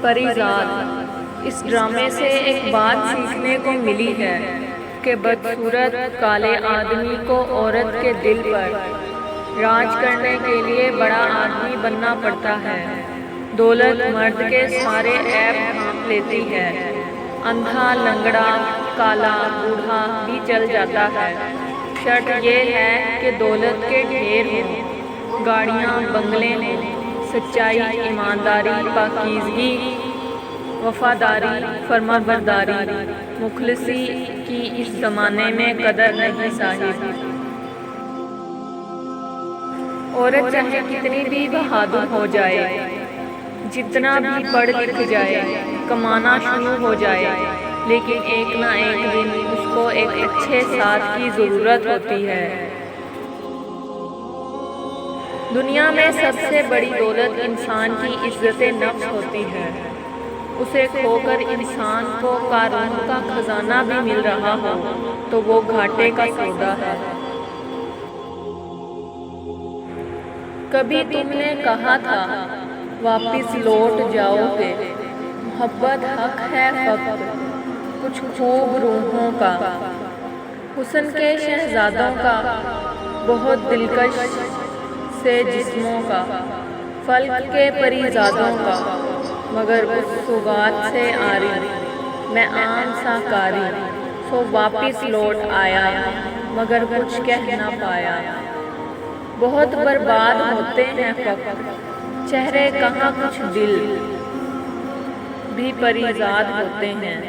پریزاد۔ اس ڈرامے سے ایک بات سیکھنے کو ملی ہے کہ بدصورت کالے آدمی کو عورت کے دل پر راج کرنے کے لیے بڑا آدمی بننا پڑتا ہے۔ دولت مرد کے سارے عیب ڈھانپ لیتی ہے۔ اندھا، لنگڑا، کالا، بوڑھا بھی چل جاتا ہے۔ شرط یہ ہے کہ دولت کے ڈھیر ہوں، گاڑیاں، بنگلے ہوں، سچائی، ایمانداری، پاکیزگی، وفاداری، فرمانبرداری۔ مخلصی کی اس زمانے میں قدر نہیں صاحب۔ عورت چاہے کتنی بھی بہادر ہو جائے، جتنا بھی پڑھ لکھ جائے، کمانا شروع ہو جائے، لیکن ایک نہ ایک دن اس کو ایک اچھے ساتھ کی ضرورت ہوتی ہے۔ دنیا میں سب سے بڑی دولت انسان کی عزت نفس ہوتی ہے۔ اسے کھو کر انسان کو قارون کا خزانہ بھی مل رہا ہو تو وہ گھاٹے کا سودا ہے۔ کبھی تم نے کہا تھا واپس لوٹ جاؤ گے، محبت حق ہے فقط کچھ خوب روحوں کا، حسن کے شہزادوں کا، بہت دلکش سے جسموں کا، فلک کے پریزادوں کا، مگر اس سوغات سے عاری میں عام سا کاری، سو واپس لوٹ آیا مگر کچھ کہہ نہ پایا۔ بہت برباد ہوتے ہیں فقط چہرے، کہاں کچھ دل بھی پریزاد ہوتے ہیں۔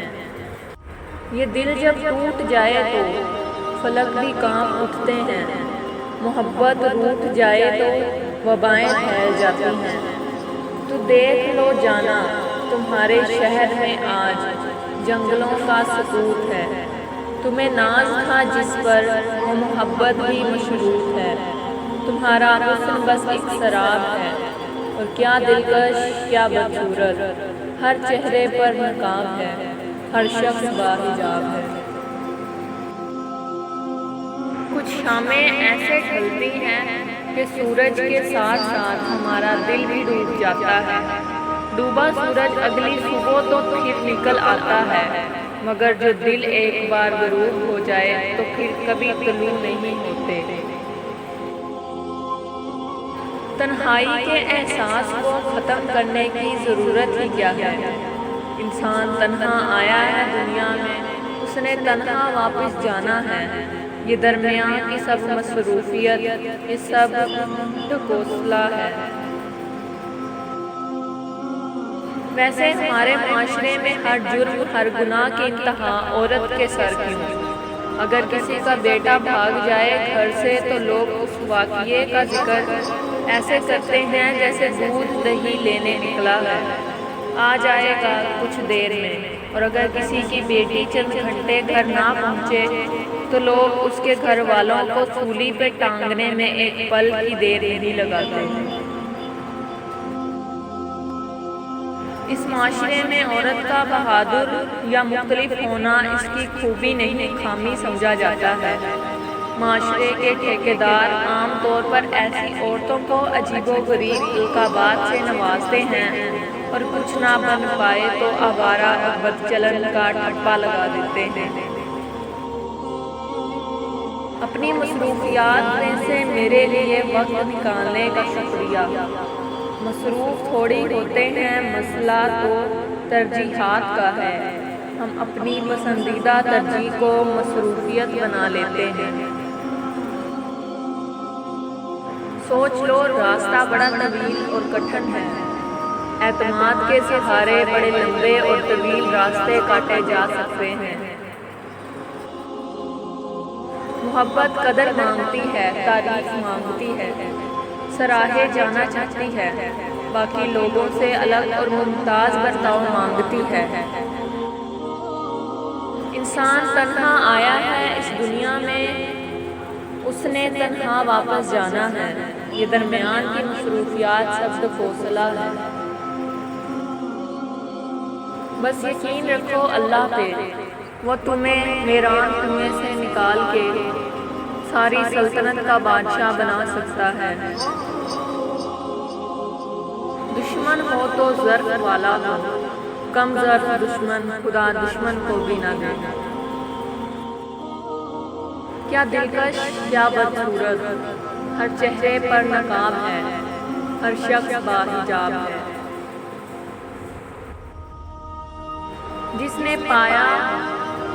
یہ دل جب ٹوٹ جائے تو فلک بھی کانپ اٹھتے ہیں، محبت روٹھ جائے تو وبائیں پھیل جاتی ہیں۔ تو دیکھ لو جانا، تمہارے شہر میں آج جنگلوں کا سکوت ہے۔ تمہیں ناز تھا جس پر وہ محبت بھی مشروط ہے۔ تمہارا حسن بس ایک سراب ہے، اور کیا دلکش، کیا بدصورت، ہر چہرے پر نقاب ہے، ہر شخص باحجاب ہے۔ کچھ شامیں ایسے ڈھلتی ہیں کہ سورج کے ساتھ ساتھ ہمارا دل بھی ڈوب جاتا ہے۔ ڈوبا سورج اگلی صبح تو پھر نکل آتا ہے، مگر جو دل ایک بار غروب ہو جائے تو پھر کبھی طلوع نہیں ہوتے۔ تنہائی کے احساس کو ختم کرنے کی ضرورت ہی کیا ہے؟ انسان تنہا آیا ہے دنیا میں، اس نے تنہا واپس جانا ہے۔ یہ درمیان کی سب مصروفیت، یہ سب ڈھکوسلا ہے۔ ویسے ہمارے معاشرے میں ہر جرم، ہر گناہ کی انتہا عورت کے سر کیوں؟ اگر کسی کا بیٹا بھاگ جائے گھر سے تو لوگ اس واقعے کا ذکر ایسے کرتے ہیں جیسے دودھ دہی لینے نکلا ہے، آ جائے گا کچھ دیر میں۔ اور اگر کسی کی بیٹی چند گھنٹے گھر نہ پہنچے تو لوگ اس کے گھر والوں کو سولی پہ ٹانگنے میں ایک پل کی دیر نہیں لگاتے۔ اس معاشرے میں عورت کا بہادر یا مختلف ہونا اس کی خوبی نہیں، خامی سمجھا جاتا ہے۔ معاشرے کے ٹھیکیدار عام طور پر ایسی عورتوں کو عجیب و غریب القابات سے نوازتے ہیں، اور کچھ نہ بن پائے تو آوارہ اور بدچلن کا ٹھپا لگا دیتے ہیں۔ اپنی مصروفیات میں سے میرے لیے وقت نکالنے کا شکریہ۔ مصروف تھوڑی ہوتے ہیں، مسئلہ تو ترجیحات کا ہے۔ ہم اپنی پسندیدہ ترجیح کو مصروفیت بنا لیتے ہیں۔ سوچ لو، راستہ بڑا طویل اور کٹھن ہے۔ اعتماد کے سہارے بڑے لمبے اور طویل راستے کاٹے جا سکتے ہیں۔ محبت قدر مانگتی ہے، تعریف مانگتی ہے، سراہے جانا چاہتی ہے، باقی لوگوں سے الگ اور ممتاز برتاؤ مانگتی ہے۔ انسان تنہا آیا ہے اس دنیا میں، اس نے تنہا واپس جانا ہے۔ یہ درمیان کی مصروفیات سب ڈھکوسلا ہے۔ بس یقین رکھو اللہ پہ، وہ تمہیں ویران کنویں سے نکال کے ساری سلطنت کا بادشاہ بنا سکتا ہے۔ دشمن ہو تو ضرب والا ہو، کم ظرف دشمن خدا دشمن کو بھی نہ دے۔ کیا دلکش کیا بدصورت، ہر چہرے پر نقاب ہے، ہر شخص باحجاب ہے۔ جس نے پایا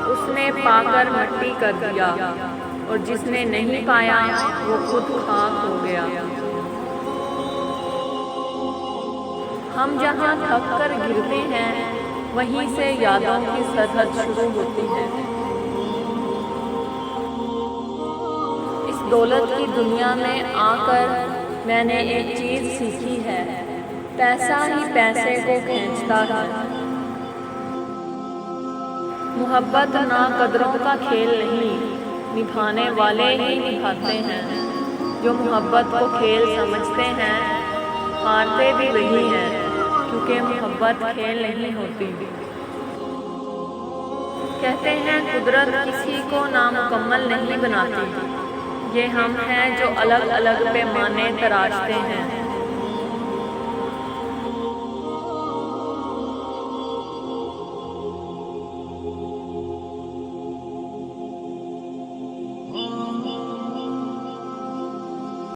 اس نے پا کر مٹی کر دیا، اور جس نے نہیں پایا وہ خود خاک ہو گیا۔ ہم جہاں تھک کر گرتے ہیں وہیں سے یادوں کی سرحد شروع ہوتی ہے۔ اس دولت کی دنیا میں آ کر میں نے ایک چیز سیکھی ہے، پیسہ ہی پیسے کو کھینچتا ہے۔ محبت ناقدروں کا کھیل نہیں، نبھانے والے ہی نبھاتے ہیں۔ جو محبت کو کھیل سمجھتے ہیں ہارتے بھی وہی ہیں، کیونکہ محبت کھیل نہیں ہوتی۔ کہتے ہیں قدرت کسی کو نامکمل نہیں بناتی، یہ ہم ہیں جو الگ الگ پیمانے تراشتے ہیں۔